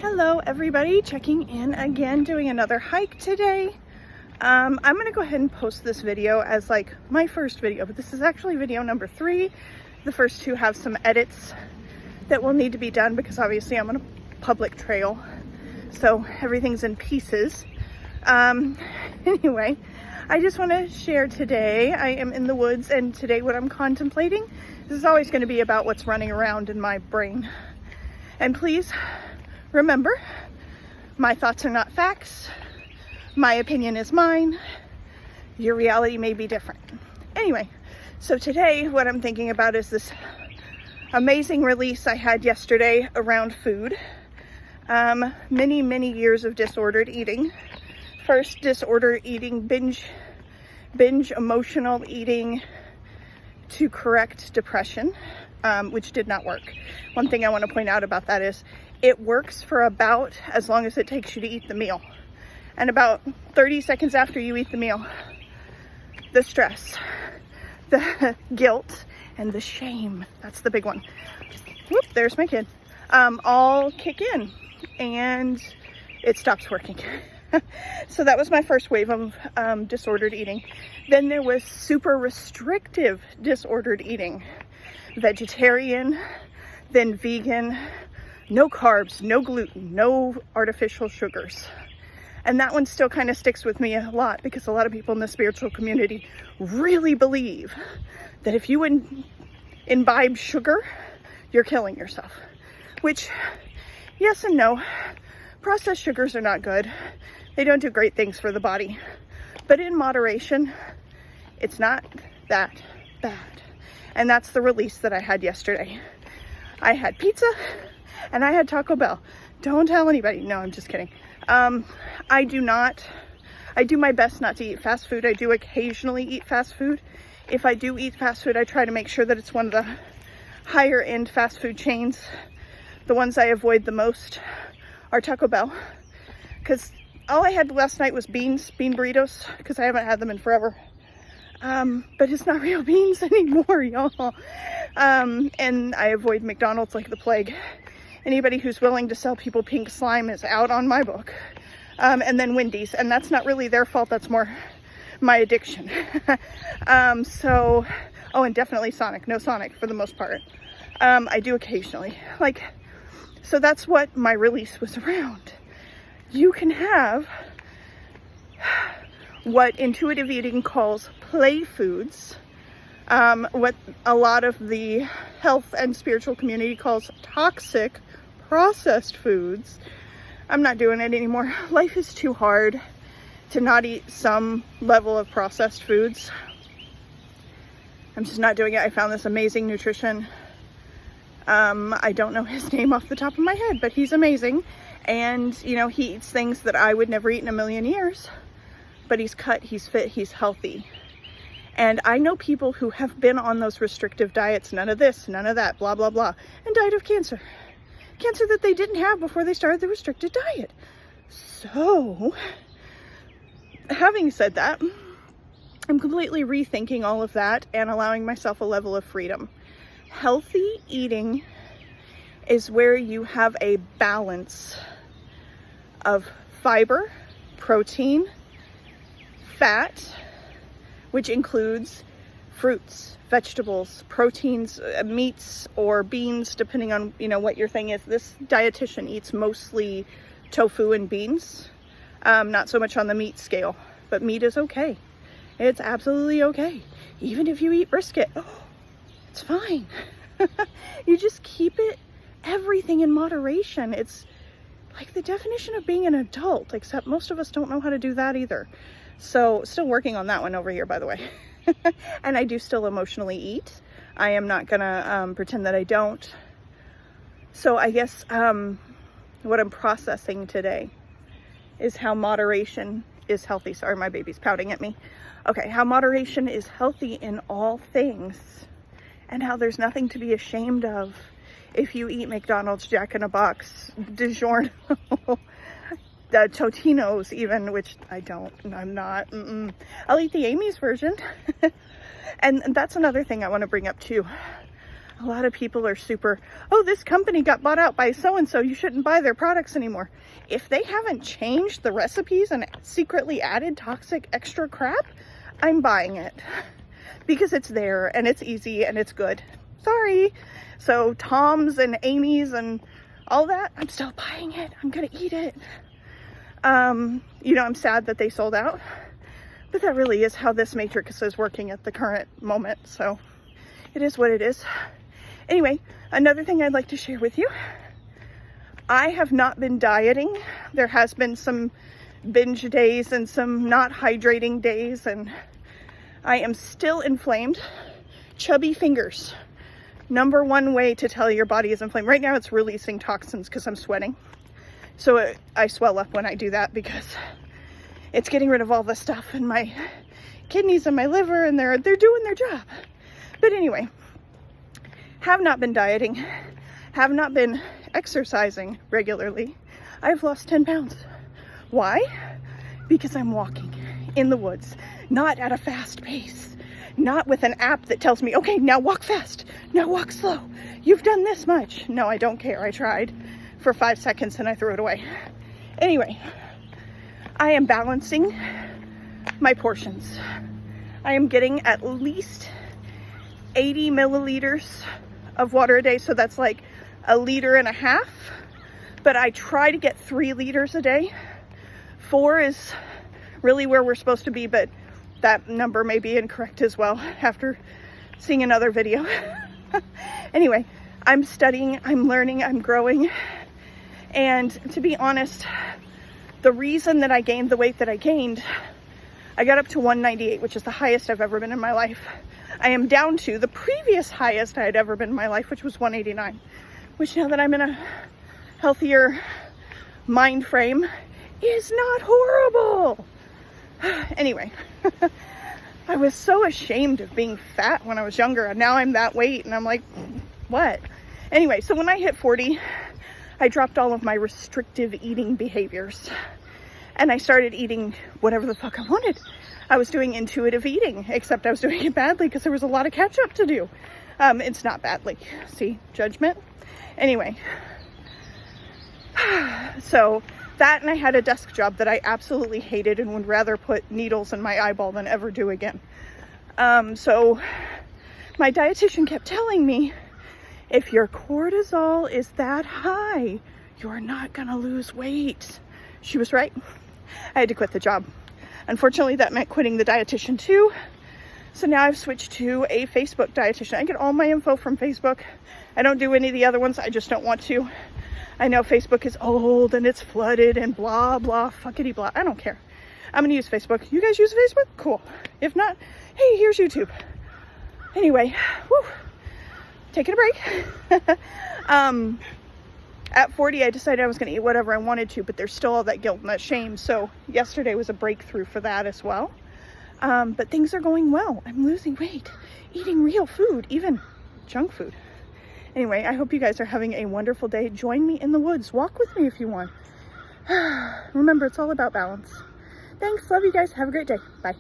Hello everybody, checking in again, doing another hike today. I'm gonna go ahead and post this video as like my first video, but this is actually video number 3. The first 2 have some edits that will need to be done because obviously I'm on a public trail, so everything's in pieces. Anyway, I just want to share today. I am in the woods, and today what I'm contemplating, this is always going to be about what's running around in my brain. And please remember, my thoughts are not facts. My opinion is mine. Your reality may be different. Anyway, so today what I'm thinking about is this amazing release I had yesterday around food. Many years of disordered eating. First, disordered eating, binge emotional eating to correct depression, which did not work. One thing I want to point out about that is it works for about as long as it takes you to eat the meal. And about 30 seconds after you eat the meal, the stress, the guilt, and the shame, that's the big one. Whoop, there's my kid. All kick in and it stops working. So that was my first wave of disordered eating. Then there was super restrictive disordered eating. Vegetarian, then vegan, no carbs, no gluten, no artificial sugars. And that one still kind of sticks with me a lot because a lot of people in the spiritual community really believe that if you imbibe sugar, you're killing yourself. Which, yes and no. Processed sugars are not good. They don't do great things for the body. But in moderation, it's not that bad. And that's the release that I had yesterday. I had pizza and I had Taco Bell. Don't tell anybody. No, I'm just kidding. I do my best not to eat fast food. I do occasionally eat fast food. If I do eat fast food, I try to make sure that it's one of the higher end fast food chains. The ones I avoid the most are Taco Bell. Because all I had last night was bean burritos, because I haven't had them in forever. But it's not real beans anymore, y'all. And I avoid McDonald's like the plague. Anybody who's willing to sell people pink slime is out on my book. And then Wendy's, and that's not really their fault, that's more my addiction. Oh, and definitely Sonic. No Sonic for the most part. I do occasionally. So that's what my release was around. You can have what intuitive eating calls play foods, what a lot of the health and spiritual community calls toxic processed foods. I'm not doing it anymore. Life is too hard to not eat some level of processed foods. I'm just not doing it. I found this amazing nutrition. I don't know his name off the top of my head, but he's amazing. And, you know, he eats things that I would never eat in a million years. But he's cut, he's fit, he's healthy. And I know people who have been on those restrictive diets, none of this, none of that, blah, blah, blah, and died of cancer. Cancer that they didn't have before they started the restricted diet. So, having said that, I'm completely rethinking all of that and allowing myself a level of freedom. Healthy eating is where you have a balance of fiber, protein, fat, which includes fruits, vegetables, proteins, meats, or beans, depending on, you know, what your thing is. This dietitian eats mostly tofu and beans, not so much on the meat scale, but meat is okay. It's absolutely okay. Even if you eat brisket, it's fine. You just keep everything in moderation. It's like the definition of being an adult, except most of us don't know how to do that either. So still working on that one over here, by the way. And I do still emotionally eat. I am not gonna pretend that I don't. So I guess what I'm processing today is how moderation is healthy. Sorry, my baby's pouting at me. Okay, how moderation is healthy in all things, and how there's nothing to be ashamed of if you eat McDonald's, Jack in a Box, DiGiorno, the Totino's even, which I don't, I'm not. I'll eat the Amy's version. And that's another thing I want to bring up too. A lot of people are super, oh, this company got bought out by so-and-so, you shouldn't buy their products anymore. If they haven't changed the recipes and secretly added toxic extra crap, I'm buying it because it's there and it's easy and it's good. Sorry. So Tom's and Amy's and all that, I'm still buying it. I'm gonna eat it. You know, I'm sad that they sold out, but that really is how this matrix is working at the current moment. So it is what it is. Anyway, another thing I'd like to share with you. I have not been dieting. There has been some binge days and some not hydrating days, and I am still inflamed. Chubby fingers. Number one way to tell your body is inflamed. Right now it's releasing toxins because I'm sweating. So I swell up when I do that because it's getting rid of all the stuff in my kidneys and my liver, and they're doing their job. But anyway, have not been dieting, have not been exercising regularly. I've lost 10 pounds. Why? Because I'm walking in the woods, not at a fast pace, not with an app that tells me, okay, now walk fast, now walk slow. You've done this much. No, I don't care. I tried for 5 seconds and I threw it away. Anyway, I am balancing my portions. I am getting at least 80 milliliters of water a day, so that's like 1.5 liters, but I try to get 3 liters a day. 4 is really where we're supposed to be, but that number may be incorrect as well after seeing another video. Anyway, I'm studying, I'm learning, I'm growing, and to be honest, the reason that I gained the weight that I gained, I got up to 198, which is the highest I've ever been in my life. I am down to the previous highest I had ever been in my life, which was 189, which now that I'm in a healthier mind frame is not horrible. Anyway, I was so ashamed of being fat when I was younger, and now I'm that weight and I'm like, what? Anyway, so when I hit 40, I dropped all of my restrictive eating behaviors and I started eating whatever the fuck I wanted. I was doing intuitive eating, except I was doing it badly because there was a lot of catch up to do. It's not badly. See, judgment. Anyway, so that, and I had a desk job that I absolutely hated and would rather put needles in my eyeball than ever do again. So my dietitian kept telling me, if your cortisol is that high, you're not gonna lose weight. She was right. I had to quit the job. Unfortunately, that meant quitting the dietitian too. So now I've switched to a Facebook dietitian. I get all my info from Facebook. I don't do any of the other ones. I just don't want to. I know Facebook is old and it's flooded and blah, blah, fuckity blah. I don't care. I'm going to use Facebook. You guys use Facebook? Cool. If not, hey, here's YouTube. Anyway, whew, taking a break. At 40, I decided I was going to eat whatever I wanted to, but there's still all that guilt and that shame. So yesterday was a breakthrough for that as well. But things are going well. I'm losing weight, eating real food, even junk food. Anyway, I hope you guys are having a wonderful day. Join me in the woods. Walk with me if you want. Remember, it's all about balance. Thanks. Love you guys. Have a great day. Bye.